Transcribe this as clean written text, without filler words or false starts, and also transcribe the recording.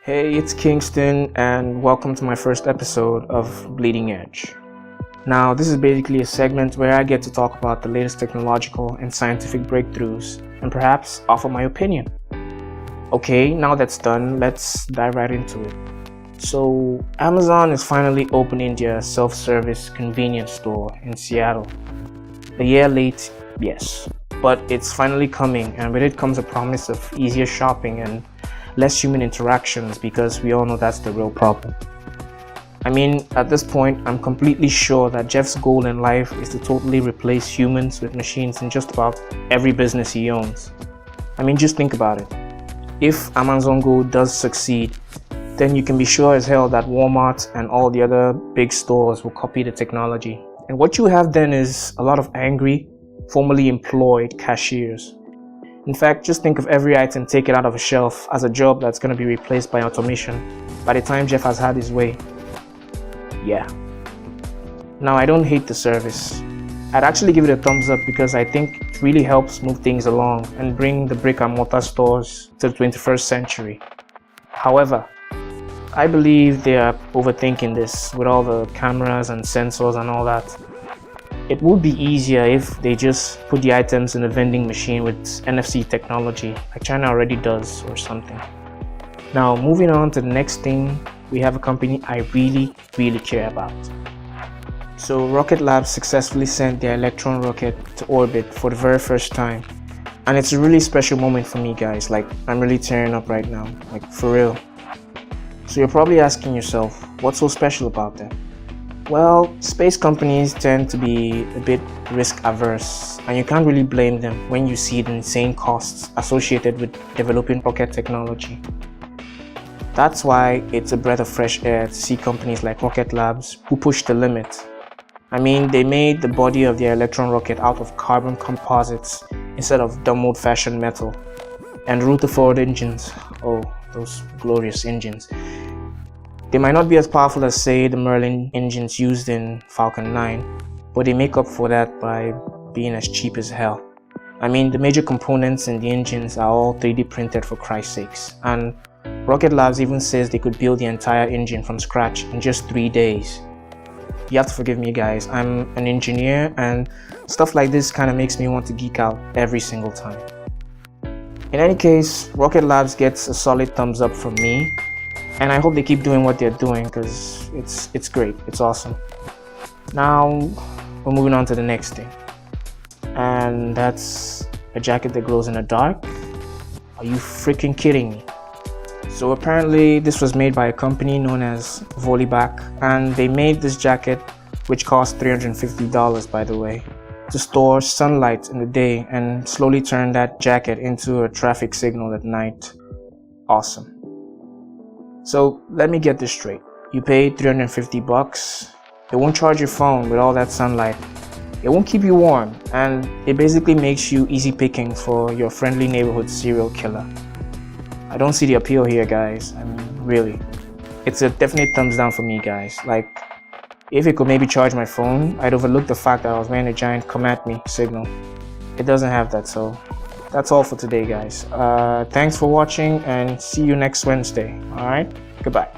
Hey, it's Kingston, and welcome to my first episode of Bleeding Edge. Now, this is basically a segment where I get to talk about the latest technological and scientific breakthroughs and perhaps offer my opinion. Okay, now that's done, let's dive right into it. So, Amazon is finally opening their self-service convenience store in Seattle. A year late, yes, but it's finally coming, and with it comes a promise of easier shopping and less human interactions, because we all know that's the real problem. I mean, at this point, I'm completely sure that Jeff's goal in life is to totally replace humans with machines in just about every business he owns. I mean, just think about it. If Amazon Go does succeed, then you can be sure as hell that Walmart and all the other big stores will copy the technology. And what you have then is a lot of angry, formerly employed cashiers. In fact, just think of every item taken out of a shelf as a job that's going to be replaced by automation by the time Jeff has had his way. Yeah. Now, I don't hate the service. I'd actually give it a thumbs up because I think it really helps move things along and bring the brick and mortar stores to the 21st century. However, I believe they are overthinking this with all the cameras and sensors and all that. It would be easier if they just put the items in a vending machine with NFC technology, like China already does or something. Now, moving on to the next thing, we have a company I really care about. So, Rocket Lab successfully sent their Electron rocket to orbit for the very first time. And it's a really special moment for me, guys. Like, I'm really tearing up right now, like for real. So you're probably asking yourself, what's so special about that? Well, space companies tend to be a bit risk averse, and you can't really blame them when you see the insane costs associated with developing rocket technology. That's why it's a breath of fresh air to see companies like Rocket Labs who push the limit. I mean, they made the body of their Electron rocket out of carbon composites instead of dumb old-fashioned metal. And Rutherford engines, oh, those glorious engines. They might not be as powerful as, say, the Merlin engines used in Falcon 9, but they make up for that by being as cheap as hell. I mean, the major components in the engines are all 3D printed, for Christ's sakes, and Rocket Labs even says they could build the entire engine from scratch in just 3 days. You have to forgive me, guys, I'm an engineer, and stuff like this kind of makes me want to geek out every single time. In any case, Rocket Labs gets a solid thumbs up from me. And I hope they keep doing what they're doing, because it's great, it's awesome. Now, we're moving on to the next thing. And that's a jacket that glows in the dark. Are you freaking kidding me? So apparently this was made by a company known as Volleyback, and they made this jacket, which cost $350 by the way, to store sunlight in the day and slowly turn that jacket into a traffic signal at night. Awesome. So let me get this straight. You pay $350. It won't charge your phone with all that sunlight. It won't keep you warm, and it basically makes you easy picking for your friendly neighborhood serial killer. I don't see the appeal here, guys. I mean, really. It's a definite thumbs down for me, guys. Like, if it could maybe charge my phone, I'd overlook the fact that I was wearing a giant come at me signal. It doesn't have that, so that's all for today, guys. Thanks for watching, and see you next Wednesday. Alright? Goodbye.